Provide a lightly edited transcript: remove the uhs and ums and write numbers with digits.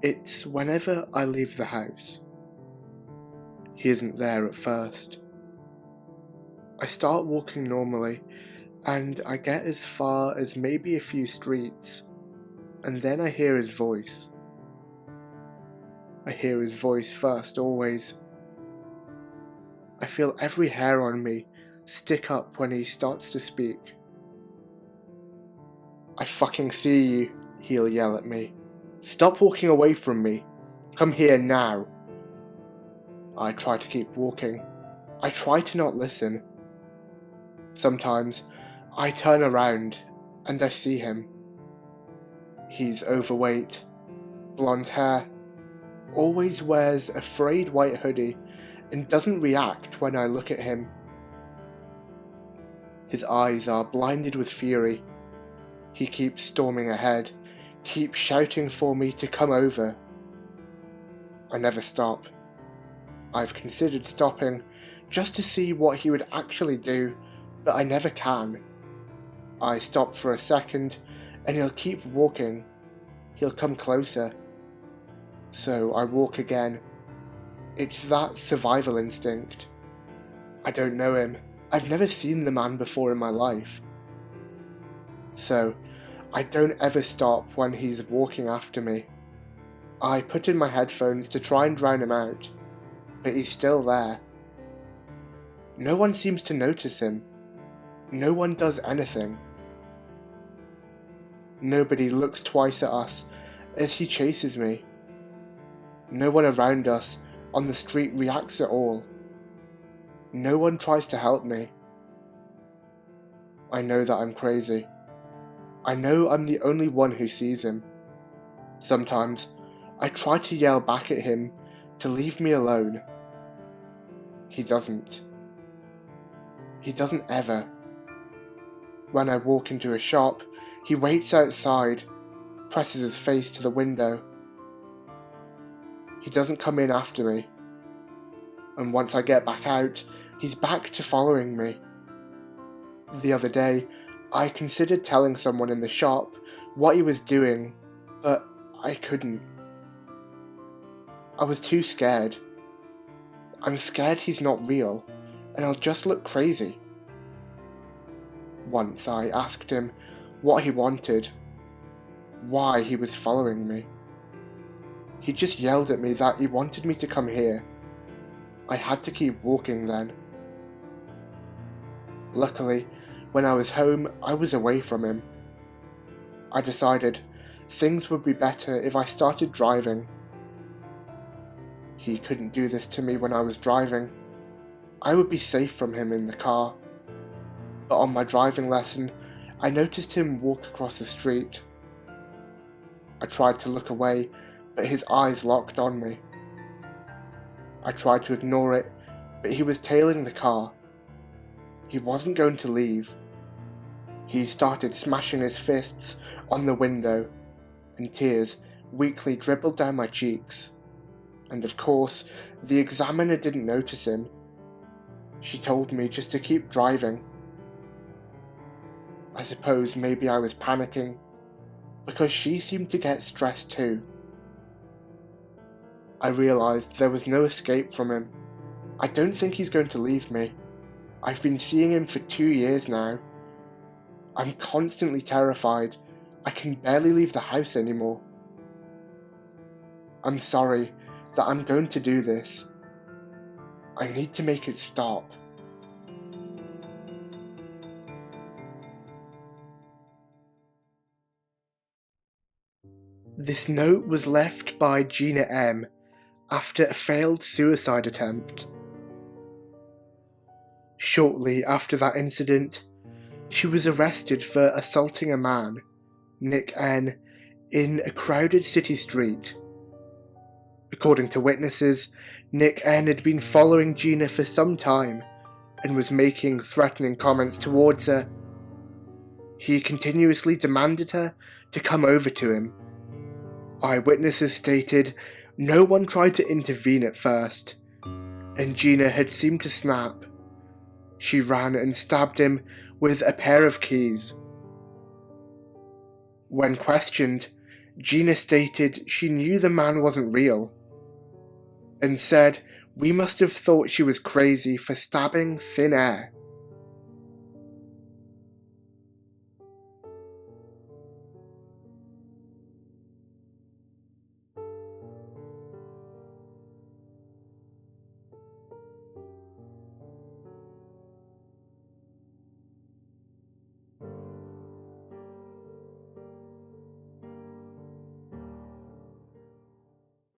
It's whenever I leave the house. He isn't there at first. I start walking normally, and I get as far as maybe a few streets, and then I hear his voice. I hear his voice first, always. I feel every hair on me stick up when he starts to speak. "I fucking see you," he'll yell at me. "Stop walking away from me. Come here now." I try to keep walking. I try to not listen. Sometimes I turn around and I see him. He's overweight, blonde hair, always wears a frayed white hoodie and doesn't react when I look at him. His eyes are blinded with fury. He keeps storming ahead, keeps shouting for me to come over. I never stop. I've considered stopping just to see what he would actually do, but I never can. I stop for a second and he'll keep walking. He'll come closer. So I walk again. It's that survival instinct. I don't know him. I've never seen the man before in my life. So I don't ever stop when he's walking after me. I put in my headphones to try and drown him out, but he's still there. No one seems to notice him. No one does anything. Nobody looks twice at us as he chases me. No one around us on the street reacts at all. No one tries to help me. I know that I'm crazy. I know I'm the only one who sees him. Sometimes I try to yell back at him to leave me alone. He doesn't. He doesn't ever. When I walk into a shop, he waits outside, presses his face to the window. He doesn't come in after me. And once I get back out, he's back to following me. The other day, I considered telling someone in the shop what he was doing, but I couldn't. I was too scared. I'm scared he's not real, and I'll just look crazy. Once I asked him what he wanted, why he was following me. He just yelled at me that he wanted me to come here. I had to keep walking then. Luckily, when I was home, I was away from him. I decided things would be better if I started driving. He couldn't do this to me when I was driving. I would be safe from him in the car. But on my driving lesson, I noticed him walk across the street. I tried to look away, but his eyes locked on me. I tried to ignore it, but he was tailing the car. He wasn't going to leave. He started smashing his fists on the window, and tears weakly dribbled down my cheeks. And of course, the examiner didn't notice him. She told me just to keep driving. I suppose maybe I was panicking, because she seemed to get stressed too. I realised there was no escape from him. I don't think he's going to leave me. I've been seeing him for 2 years now. I'm constantly terrified. I can barely leave the house anymore. I'm sorry that I'm going to do this. I need to make it stop. This note was left by Gina M. after a failed suicide attempt. Shortly after that incident, she was arrested for assaulting a man, Nick N., in a crowded city street. According to witnesses, Nick N. had been following Gina for some time and was making threatening comments towards her. He continuously demanded her to come over to him. Eyewitnesses stated no one tried to intervene at first, and Gina had seemed to snap. She ran and stabbed him with a pair of keys. When questioned, Gina stated she knew the man wasn't real, and said we must have thought she was crazy for stabbing thin air.